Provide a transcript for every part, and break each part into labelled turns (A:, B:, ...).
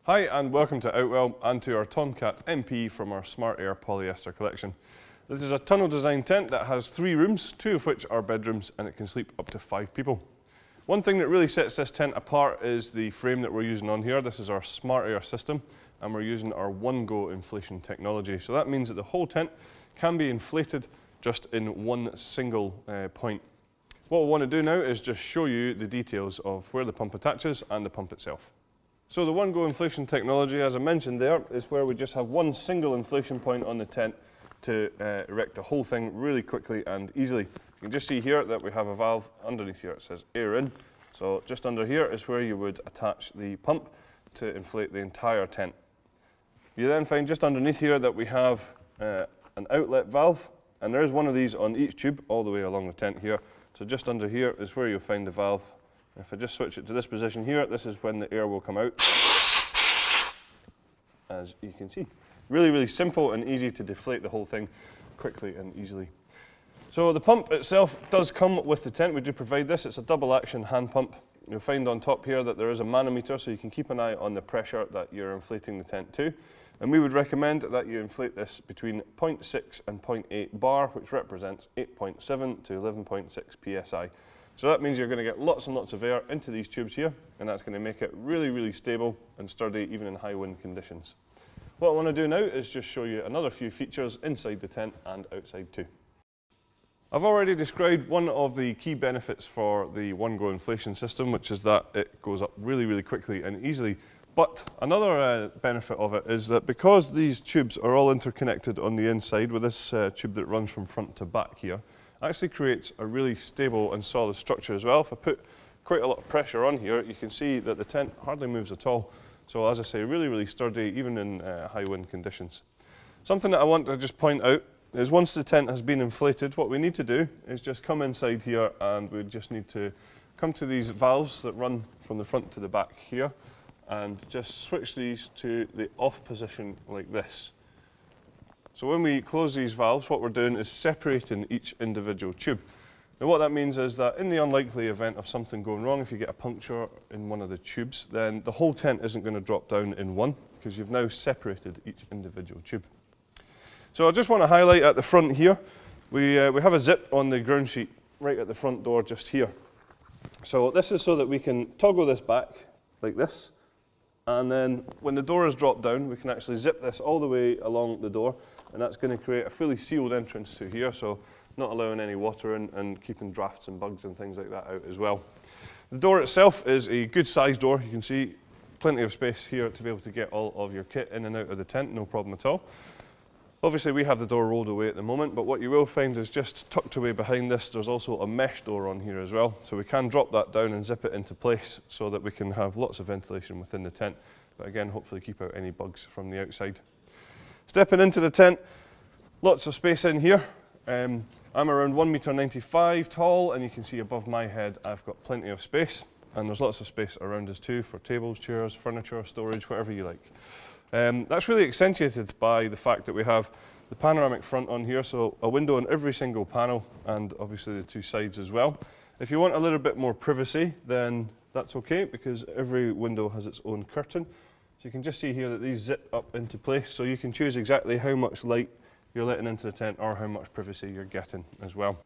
A: Hi and welcome to Outwell and to our Tomcat MP from our Smart Air polyester collection. This is a tunnel design tent that has 3 rooms, 2 of which are bedrooms, and it can sleep up to 5 people. One thing that really sets this tent apart is the frame that we're using on here. This is our Smart Air system and we're using our one-go inflation technology. So that means that the whole tent can be inflated just in one single point. What we want to do now is just show you the details of where the pump attaches and the pump itself. So the one-go inflation technology, as I mentioned there, is where we just have one single inflation point on the tent to erect the whole thing really quickly and easily. You can just see here that we have a valve underneath here. It says air in. So just under here is where you would attach the pump to inflate the entire tent. You then find just underneath here that we have an outlet valve, and there is one of these on each tube all the way along the tent here. So just under here is where you'll find the valve. If I just switch it to this position here, this is when the air will come out, as you can see. Really, really simple and easy to deflate the whole thing quickly and easily. So the pump itself does come with the tent. We do provide this. It's a double action hand pump. You'll find on top here that there is a manometer, so you can keep an eye on the pressure that you're inflating the tent to. And we would recommend that you inflate this between 0.6 and 0.8 bar, which represents 8.7 to 11.6 psi. So that means you're going to get lots and lots of air into these tubes here, and that's going to make it really, really stable and sturdy even in high wind conditions. What I want to do now is just show you another few features inside the tent and outside too. I've already described one of the key benefits for the one-go inflation system, which is that it goes up really, really quickly and easily. But another benefit of it is that because these tubes are all interconnected on the inside with this tube that runs from front to back here, actually creates a really stable and solid structure as well. If I put quite a lot of pressure on here, you can see that the tent hardly moves at all. So as I say, really, really sturdy even in high wind conditions. Something that I want to just point out is once the tent has been inflated, what we need to do is just come inside here and we just need to come to these valves that run from the front to the back here and just switch these to the off position like this. So when we close these valves, what we're doing is separating each individual tube. Now what that means is that in the unlikely event of something going wrong, if you get a puncture in one of the tubes, then the whole tent isn't going to drop down in one because you've now separated each individual tube. So I just want to highlight at the front here, we have a zip on the ground sheet right at the front door just here. So this is so that we can toggle this back like this, and then when the door is dropped down, we can actually zip this all the way along the door, and that's going to create a fully sealed entrance to here, so not allowing any water in and keeping drafts and bugs and things like that out as well. The door itself is a good sized door. You can see plenty of space here to be able to get all of your kit in and out of the tent, no problem at all. Obviously we have the door rolled away at the moment, but what you will find is just tucked away behind this, there's also a mesh door on here as well. So we can drop that down and zip it into place so that we can have lots of ventilation within the tent, but again, hopefully keep out any bugs from the outside. Stepping into the tent, lots of space in here. I'm around 1.95 m tall, and you can see above my head I've got plenty of space, and there's lots of space around us too for tables, chairs, furniture, storage, whatever you like. That's really accentuated by the fact that we have the panoramic front on here, so a window on every single panel and obviously the 2 sides as well. If you want a little bit more privacy, then that's okay because every window has its own curtain. So you can just see here that these zip up into place, so you can choose exactly how much light you're letting into the tent or how much privacy you're getting as well.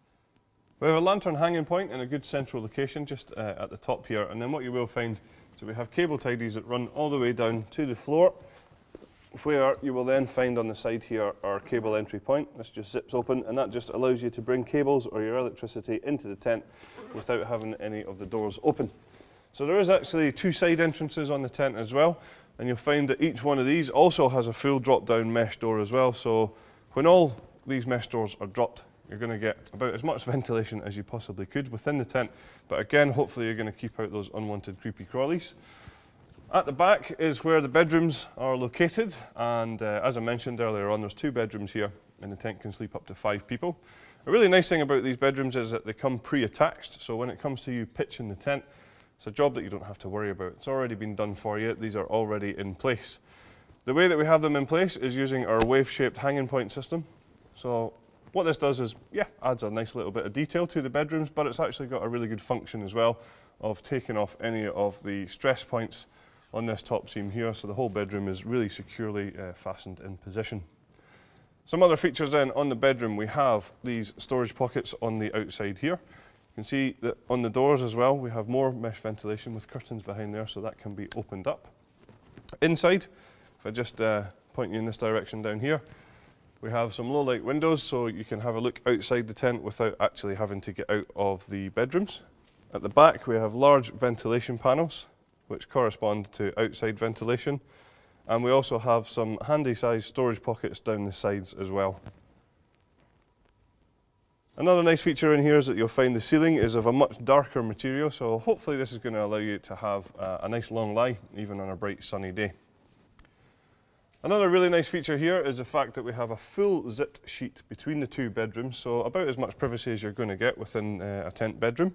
A: We have a lantern hanging point in a good central location just at the top here, and then what you will find, so we have cable tidies that run all the way down to the floor, where you will then find on the side here our cable entry point. This just zips open, and that just allows you to bring cables or your electricity into the tent without having any of the doors open. So there is actually 2 side entrances on the tent as well, and you'll find that each one of these also has a full drop down mesh door as well. So when all these mesh doors are dropped, you're going to get about as much ventilation as you possibly could within the tent, but again, hopefully you're going to keep out those unwanted creepy crawlies. At the back is where the bedrooms are located, and as I mentioned earlier on, there's 2 bedrooms here, and the tent can sleep up to 5 people. A really nice thing about these bedrooms is that they come pre-attached, so when it comes to you pitching the tent, it's a job that you don't have to worry about. It's already been done for you. These are already in place. The way that we have them in place is using our wave-shaped hanging point system. So what this does is, adds a nice little bit of detail to the bedrooms, but it's actually got a really good function as well of taking off any of the stress points on this top seam here, so the whole bedroom is really securely fastened in position. Some other features then on the bedroom, we have these storage pockets on the outside here. You can see that on the doors as well, we have more mesh ventilation with curtains behind there, so that can be opened up. Inside, if I just point you in this direction down here, we have some low light windows, so you can have a look outside the tent without actually having to get out of the bedrooms. At the back, we have large ventilation panels, which correspond to outside ventilation. And we also have some handy sized storage pockets down the sides as well. Another nice feature in here is that you'll find the ceiling is of a much darker material, so hopefully this is going to allow you to have a nice long lie, even on a bright sunny day. Another really nice feature here is the fact that we have a full zipped sheet between the two bedrooms, so about as much privacy as you're going to get within a tent bedroom.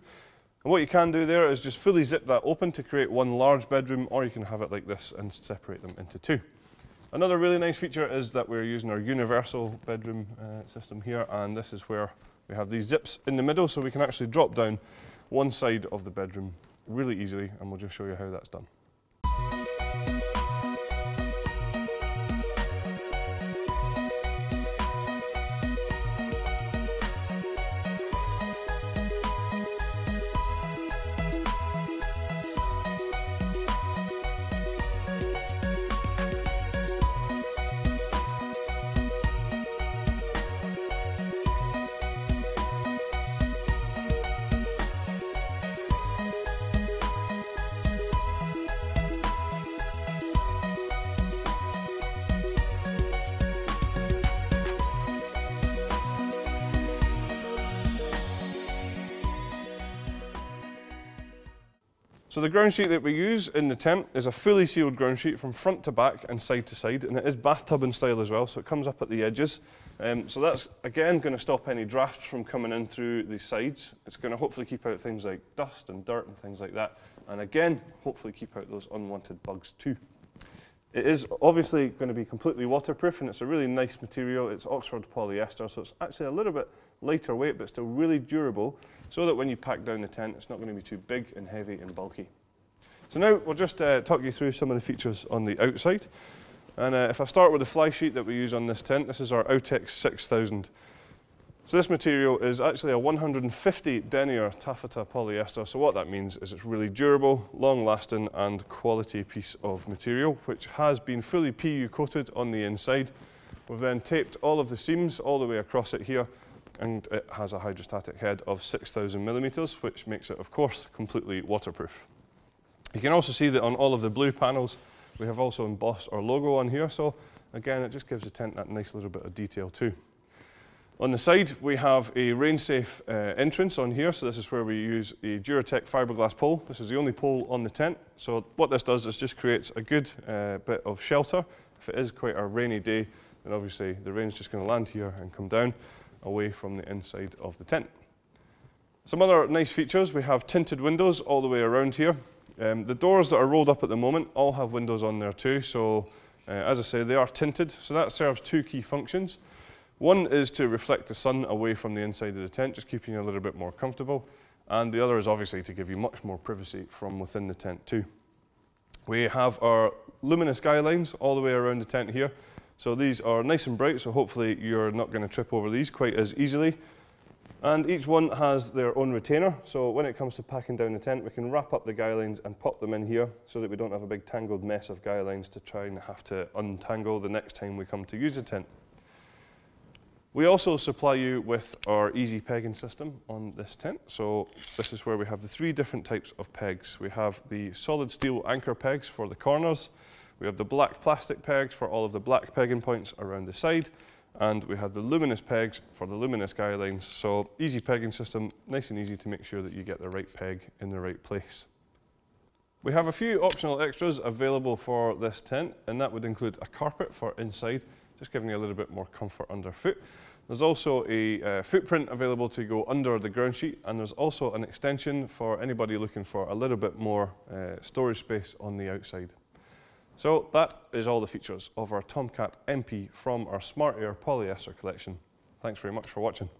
A: And what you can do there is just fully zip that open to create one large bedroom, or you can have it like this and separate them into two. Another really nice feature is that we're using our universal bedroom system here, and this is where we have these zips in the middle, so we can actually drop down one side of the bedroom really easily, and we'll just show you how that's done. So the ground sheet that we use in the tent is a fully sealed ground sheet from front to back and side to side, and it is bathtub in style as well, so it comes up at the edges. So that's again going to stop any drafts from coming in through the sides. It's going to hopefully keep out things like dust and dirt and things like that, and again hopefully keep out those unwanted bugs too. It is obviously going to be completely waterproof, and it's a really nice material. It's Oxford polyester, so it's actually a little bit lighter weight but still really durable, so that when you pack down the tent it's not going to be too big and heavy and bulky. So now we'll just talk you through some of the features on the outside. And if I start with the fly sheet that we use on this tent, this is our Outex 6000. So this material is actually a 150 denier taffeta polyester, so what that means is it's really durable, long lasting and quality piece of material, which has been fully PU coated on the inside. We've then taped all of the seams all the way across it here, and it has a hydrostatic head of 6,000 millimeters, which makes it of course completely waterproof. You can also see that on all of the blue panels we have also embossed our logo on here, so again it just gives the tent that nice little bit of detail too. On the side we have a rain safe entrance on here, so this is where we use a Duratec fiberglass pole. This is the only pole on the tent, so what this does is just creates a good bit of shelter. If it is quite a rainy day, then obviously the rain's just going to land here and come down away from the inside of the tent. Some other nice features, we have tinted windows all the way around here. The doors that are rolled up at the moment all have windows on there too, so as I say, they are tinted, so that serves two key functions. One is to reflect the sun away from the inside of the tent, just keeping you a little bit more comfortable, and the other is obviously to give you much more privacy from within the tent too. We have our luminous guy lines all the way around the tent here, so these are nice and bright, so hopefully you're not going to trip over these quite as easily. And each one has their own retainer, so when it comes to packing down the tent, we can wrap up the guy lines and pop them in here so that we don't have a big tangled mess of guy lines to try and have to untangle the next time we come to use the tent. We also supply you with our easy pegging system on this tent, so this is where we have the three different types of pegs. We have the solid steel anchor pegs for the corners, we have the black plastic pegs for all of the black pegging points around the side, and we have the luminous pegs for the luminous guy lines. So easy pegging system, nice and easy to make sure that you get the right peg in the right place. We have a few optional extras available for this tent, and that would include a carpet for inside, just giving you a little bit more comfort underfoot. There's also a footprint available to go under the ground sheet, and there's also an extension for anybody looking for a little bit more storage space on the outside. So that is all the features of our Tomcat MP from our Smart Air polyester collection. Thanks very much for watching.